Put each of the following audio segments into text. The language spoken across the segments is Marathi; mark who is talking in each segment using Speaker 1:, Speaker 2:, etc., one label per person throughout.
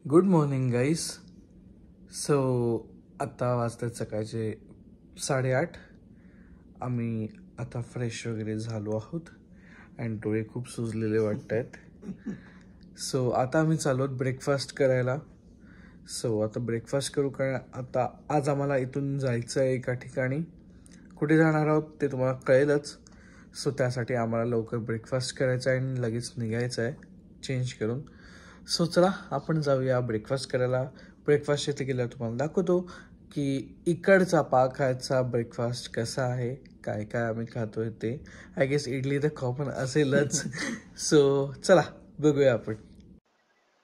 Speaker 1: गुड मॉर्निंग गाईस. सो आत्ता वाजतात सकाळचे 8:30. आम्ही आता फ्रेश वगैरे झालो आहोत आणि डोळे खूप सुजलेले वाटत आहेत. सो आता आम्ही चालू आहोत ब्रेकफास्ट करायला. सो आता ब्रेकफास्ट करू कारण आता आज आम्हाला इथून जायचं आहे एका ठिकाणी. कुठे जाणार आहोत ते तुम्हाला कळेलच. सो त्यासाठी आम्हाला लवकर ब्रेकफास्ट करायचा आहे आणि लगेच निघायचं आहे चेंज करून. सो चला आपण जाऊया ब्रेकफास्ट करायला. ब्रेकफास्ट इथे गेल्यावर तुम्हाला दाखवतो की इकडचा पाखाचा ब्रेकफास्ट कसा आहे, काय काय आम्ही खातोय ते. आय गेस इडली तर कॉमन असेलच. सो चला बघूया आपण.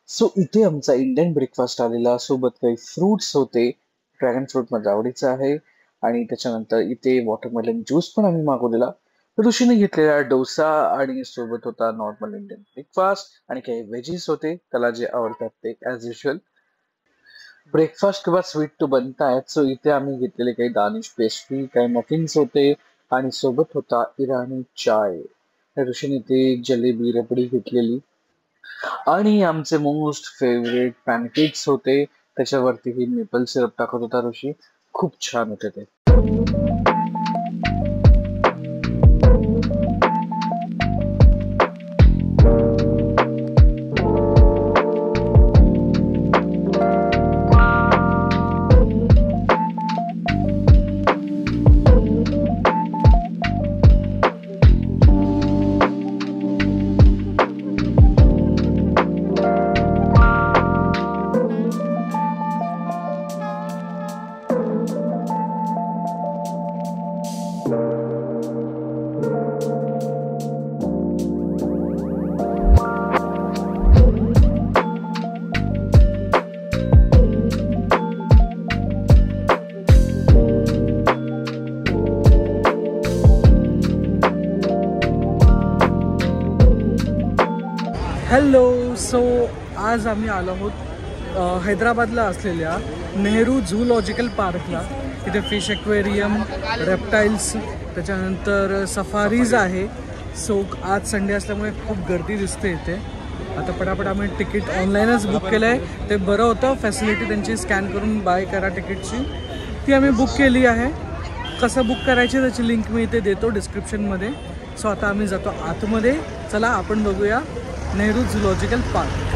Speaker 2: सो इथे आमचा इंडियन ब्रेकफास्ट आलेला, सोबत काही फ्रुट्स होते. ड्रॅगन फ्रूट माझ्या आवडीचा आहे आणि त्याच्यानंतर इथे वॉटरमेलन ज्यूस पण आम्ही मागवलेला. ऋषीने घेतलेला डोसा आणि सोबत होता नॉर्मल इंडियन ब्रेकफास्ट आणि काही व्हेजीज होते त्याला जे आवडतात ते ॲज युजल. ब्रेकफास्ट किंवा स्वीट तो बनतायत. सो इथे आम्ही घेतलेले काही दानिश पेस्ट्री, काही मफिन्स होते आणि सोबत होता इराणी चाय. ऋषीने इथे जलेबी रबडी घेतलेली आणि आमचे मोस्ट फेवरेट पॅनकेक्स होते. त्याच्यावरती ही मेपल सिरप टाकत होता ऋषी. खूप छान होते ते.
Speaker 1: हॅलो. सो आज आम्ही आलो आहोत हैदराबादला असलेल्या नेहरू झूलॉजिकल पार्कला. तिथे फिश ॲक्वेरियम, रेप्टाईल्स, त्याच्यानंतर सफारीज आहे. सो आज संडे असल्यामुळे खूप गर्दी दिसते इथे. आता पटापट आम्ही तिकीट ऑनलाईनच बुक केलं आहे. ते बरं होतं, फॅसिलिटी त्यांची स्कॅन करून बाय करा तिकीटची, ती आम्ही बुक केली आहे. कसं बुक करायची त्याची लिंक मी इथे देतो डिस्क्रिप्शनमध्ये. सो आता आम्ही जातो आतमध्ये. चला आपण बघूया नेहरू झूलॉजिकल पार्क.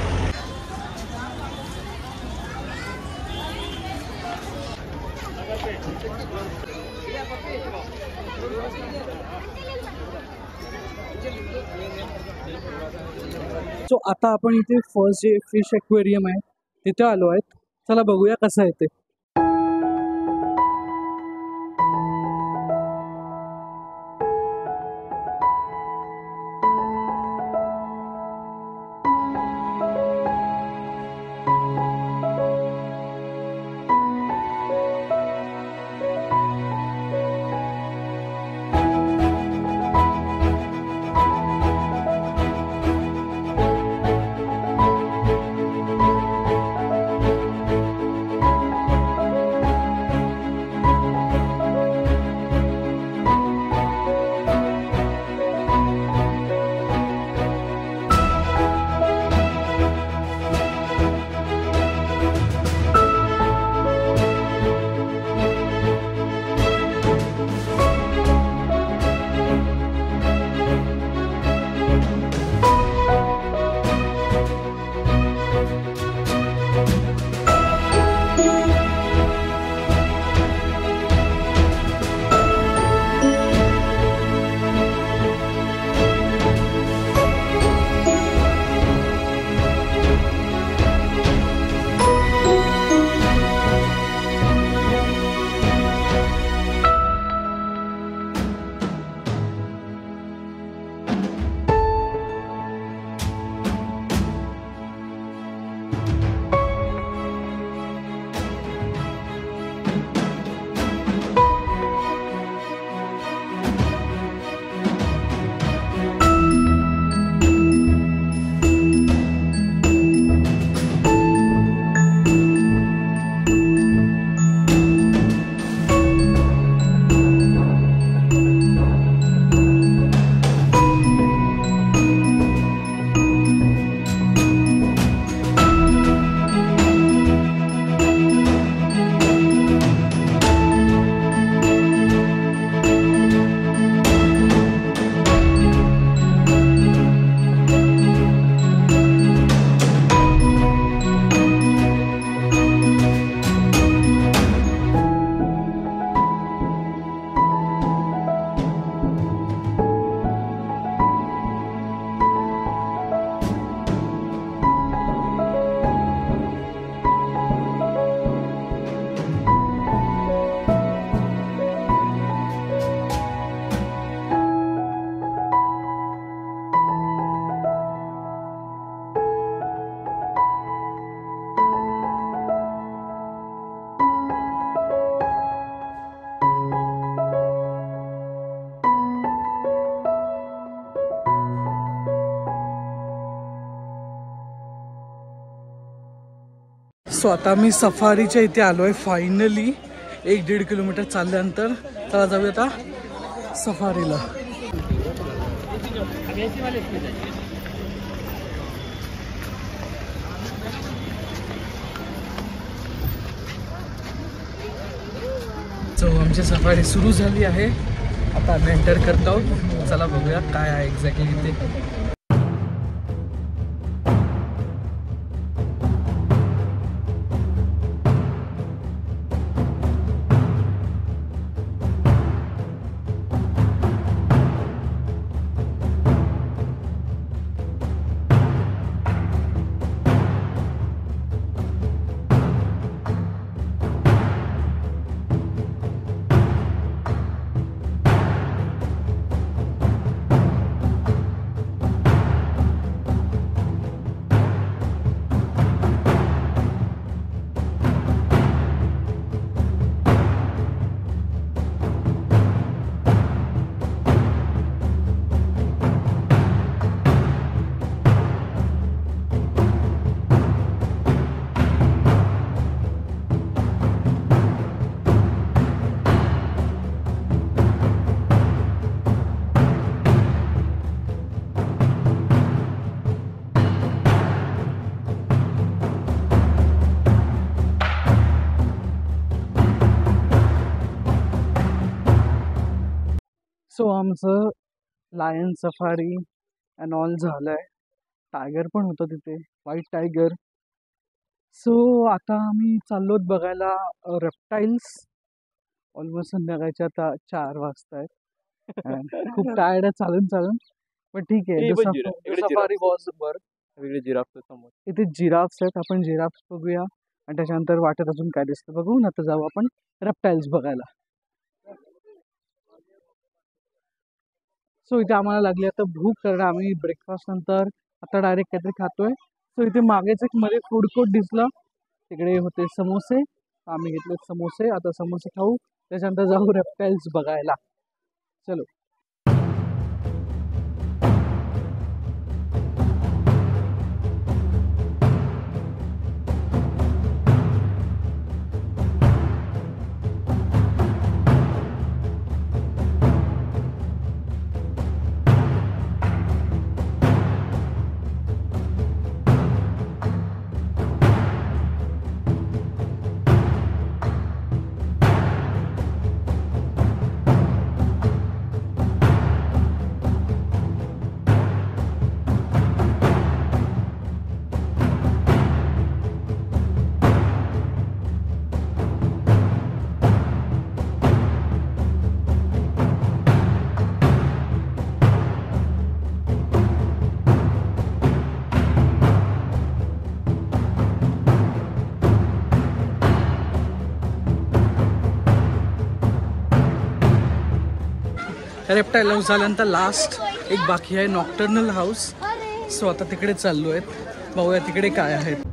Speaker 1: सो आता आपण इथे फर्स्ट जे फिश ॲक्वेरियम आहे तिथे आलो आहेत. चला बघूया कसं आहे ते. सो आता मी सफारीच्या इथे आलो आहे फायनली. 1-1.5 किलोमीटर चालल्यानंतर चला जाऊया आता सफारीला. सो आमची सफारी सुरू झाली आहे. आता आम्ही एंटर करत आहोत. चला बघूया काय आहे एक्झॅक्टली इथे. सो आमचं लायन सफारी अँड ऑल झालंय. टायगर पण होतं तिथे, व्हाईट टायगर. सो आता आम्ही चाललोत बघायला रेप्टाईल्स. ऑलमोस्ट संध्याकाळचे आता 4 वाजतायत. खूप टायर्ड आहे चालून चालून, पण ठीक आहे. सफारी वॉज बर.
Speaker 2: जिराफ समोर,
Speaker 1: इथे जिराफ्स आहेत. आपण जिराफ्स बघूया आणि त्याच्यानंतर वाटत अजून काय दिसतं बघू. ना तर जाऊ आपण रेप्टाईल्स बघायला. सो इथे आम्हाला लागली आता भूक, कारण आम्ही ब्रेकफास्ट नंतर आता डायरेक्ट काहीतरी खातोय. सो इथे मागेच एक मध्ये फूड कोर्ट दिसलं, तिकडे होते समोसे. आम्ही घेतले समोसे. आता समोसे खाऊ, त्याच्यानंतर जाऊ रेप्टाईल्स बघायला. चलो. रेप्टाईल हाऊस झाल्यानंतर लास्ट एक बाकी आहे नॉक्टर्नल हाऊस. सो आता तिकडे चाललो आहेत. बघूया तिकडे काय आहेत.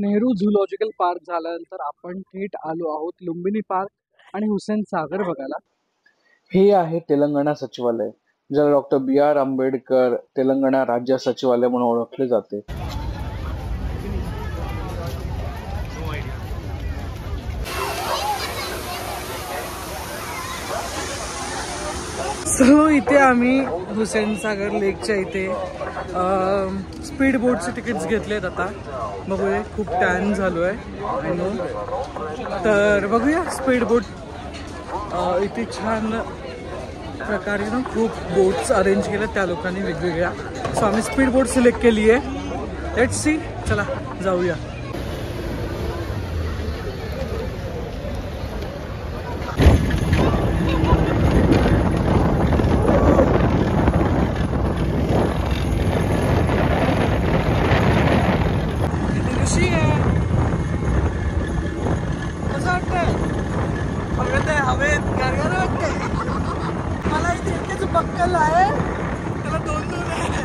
Speaker 1: नेहरू झूलॉजिकल पार्क झाल्यानंतर आपण थेट आलो आहोत लुंबिनी पार्क आणि हुसेन सागर बघायला.
Speaker 2: हे आहे तेलंगणा सचिवालय, ज्याला डॉक्टर BR आंबेडकर तेलंगणा राज्य सचिवालय म्हणून ओळखले जाते.
Speaker 1: सो इथे आम्ही हुसेन सागर लेकच्या इथे स्पीड बोटचे तिकीट्स घेतलेत. आता बघूया, खूप टॅन झालो आहे आय नो. तर बघूया स्पीड बोट. इथे छान प्रकारे ना खूप बोट्स अरेंज केल्या त्या लोकांनी वेगवेगळ्या. सो आम्ही स्पीड बोट सिलेक्ट केली आहे. लेट्स सी, चला जाऊया. हवेत गारगार वाटते मला. इथे इतकेच बक्कल आहे त्याला 2-2 आहे.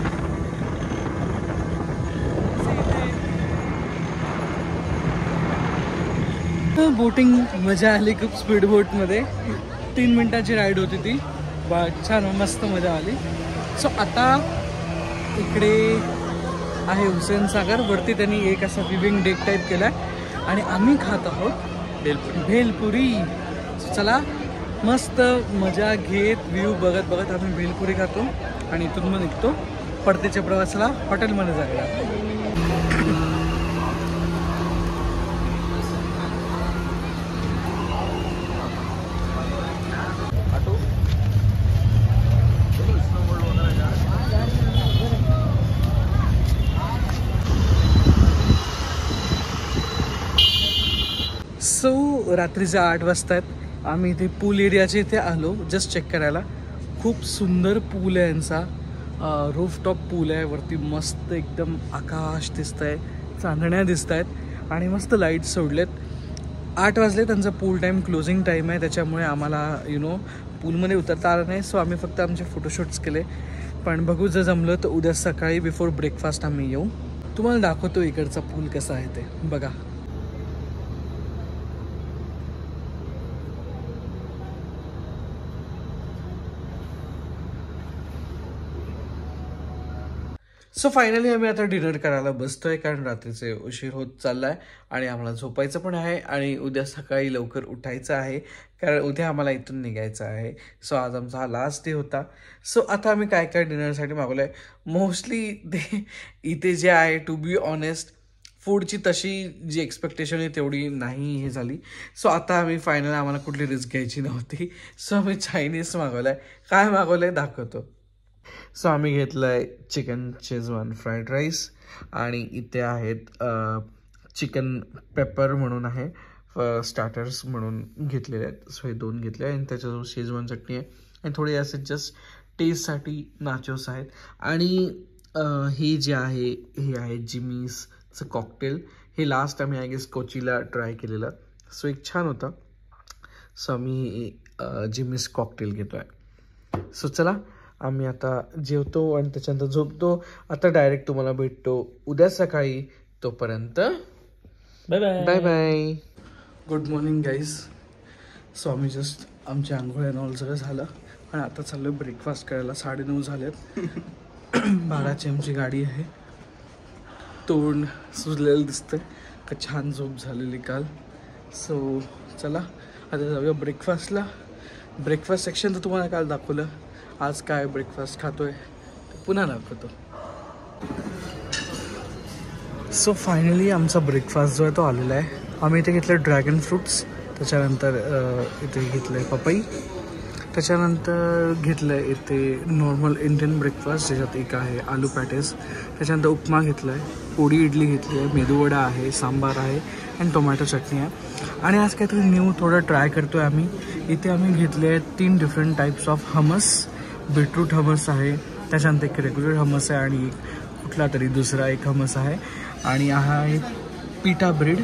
Speaker 1: बोटिंग मजा आली खूप. स्पीड बोटमध्ये 3 मिनिटाची राईड होती ती. छान मस्त मजा आली. सो आता इकडे आहे हुसेन सागर. वरती त्यांनी एक असा विविंग डेक टाईप केला आहे आणि आम्ही खात आहोत भेलपुरी. चला मस्त मजा घेत व्ह्यू बघत बघत आम्ही भेलपुरी खातो आणि इथून मग निघतो परतीच्या प्रवासाला हॉटेलमध्ये जायला. सो रात्रीचे 8 वाजता आहेत. आम्ही इथे पूल एरियाच्या इथे आलो जस्ट चेक करायला. खूप सुंदर पूल आहे यांचा. रूफटॉप पूल आहे. वरती मस्त एकदम आकाश दिसतं आहे, चांदण्या दिसत आहेत आणि मस्त लाईट सोडलेत. 8 वाजले. त्यांचा पूल टाईम क्लोजिंग टाईम आहे त्याच्यामुळे आम्हाला पूलमध्ये उतरता आलं नाही. सो आम्ही फक्त आमचे फोटोशूट्स केले. पण बघू जर जमलं तर उद्या सकाळी बिफोर ब्रेकफास्ट आम्ही येऊ. तुम्हाला दाखवतो इकडचा पूल कसा आहे ते बघा. सो फायनली आम्ही आता डिनर करायला बसतोय कारण रात्रीचे उशीर होत चाललाय आणि आम्हाला झोपायचं पण आहे आणि उद्या सकाळी लवकर उठायचं आहे कारण उद्या आम्हाला इथून निघायचं आहे. सो आज आमचा हा लास्ट डे होता. सो आता आम्ही काय काय डिनरसाठी मागवलं आहे. मोस्टली ते इथे जे आहे टू बी ऑनेस्ट फूडची तशी जी एक्सपेक्टेशन आहे तेवढी नाही हे झाली. सो आता आम्ही फायनल आम्हाला कुठली रिस्क घ्यायची नव्हती. सो आम्ही चायनीज मागवलं आहे. काय मागवलं आहे दाखवतो. सो आम्ही घेतलं आहे चिकन शेजवान फ्राईड राईस आणि इथे आहेत चिकन पेपर म्हणून आहे स्टार्टर्स म्हणून घेतलेले आहेत. सो हे 2 घेतले आहे आणि त्याच्याजवळ शेजवान चटणी आहे आणि थोडे असे जस्ट टेस्टसाठी नाचोस आहेत. आणि हे जे आहे हे आहे जिमीसचं कॉकटेल. हे लास्ट आम्ही आय गेस कोचीला ट्राय केलेलं. सो एक छान होता. सो आम्ही जिमीस कॉकटेल घेतो आहे. सो चला आम्ही आता जेवतो आणि त्याच्यानंतर झोपतो. आता डायरेक्ट तुम्हाला भेटतो उद्या सकाळी. तोपर्यंत bye bye bye bye. Good morning guys. So आम्ही जस्ट आमच्या आंघोळ अँड ऑल सगळं झालं आणि आता चाललो ब्रेकफास्ट करायला. 9:30 झालेत. 12ची आमची गाडी आहे. तोंड सुजलेलं दिसतंय का छान झोप झालेली काल. सो चला आता जाऊया ब्रेकफास्टला. ब्रेकफास्ट सेक्शन तर तुम्हाला काल दाखवलं. आज काय ब्रेकफास्ट खातोय पुन्हा दाखवतो. सो फायनली आमचा ब्रेकफास्ट जो आहे तो आलेला आहे. आम्ही इथे घेतलं ड्रॅगन फ्रूट्स. त्याच्यानंतर इथे घेतलं आहे पपई. त्याच्यानंतर घेतलं आहे इथे नॉर्मल इंडियन ब्रेकफास्ट ज्याच्यात एक आहे आलू पॅटेस. त्याच्यानंतर उपमा घेतला आहे. पोळी इडली घेतली आहे. मेदूवडा आहे. सांबार आहे आणि टोमॅटो चटणी आहे. आणि आज काहीतरी न्यू थोडं ट्राय करतो आहे आम्ही. इथे आम्ही घेतले आहेत 3 different types of hummus. Beetroot hummus आहे. त्याच्यानंतर एक रेग्युलर हमस आहे आणि एक कुठला तरी दुसरा एक हमस आहे. आणि हा आहे पिटा ब्रेड.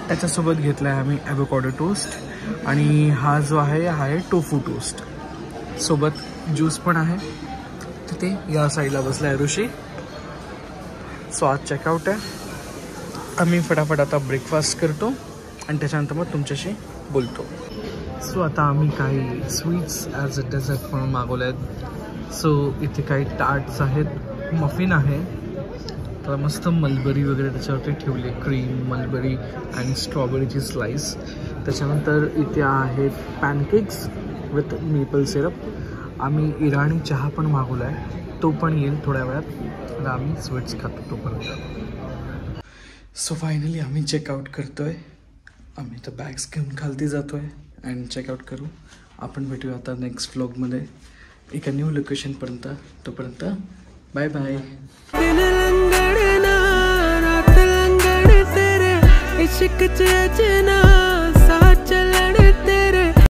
Speaker 1: त्याच्यासोबत घेतला आहे आम्ही ॲव्होकाडो टोस्ट आणि हा जो आहे हा आहे टोफू टोस्ट. सोबत ज्यूस पण आहे. तिथे या साईडला बसला आहे ऋषी. सो आज चेकआउट आहे. आम्ही फटाफट आता ब्रेकफास्ट करतो आणि त्याच्यानंतर मग तुमच्याशी बोलतो. सो आता आम्ही काही स्वीट्स ॲज अ डेझर्ट म्हणून मागवले आहेत. सो इथे काही टार्ट्स आहेत. मफिन आहे. तर मस्त मलबरी वगैरे त्याच्यावरती ठेवली. क्रीम मलबरी आणि स्ट्रॉबेरीची स्लाइस. त्याच्यानंतर इथे आहेत पॅनकेक्स विथ मेपल सिरप. आम्ही इराणी चहा पण मागवला आहे. तो पण येईल थोड्या वेळात. आता आम्ही स्वीट्स खातो तोपर्यंत. सो फायनली आम्ही चेकआउट करतो आहे. आम्ही तर बॅग्स घेऊन खालती जातो आहे अँड चेकआउट करू. आपण भेटूया आता नेक्स्ट व्लॉगमध्ये एका न्यू लोकेशनपर्यंत. तोपर्यंत बाय बाय. इश्क च अजना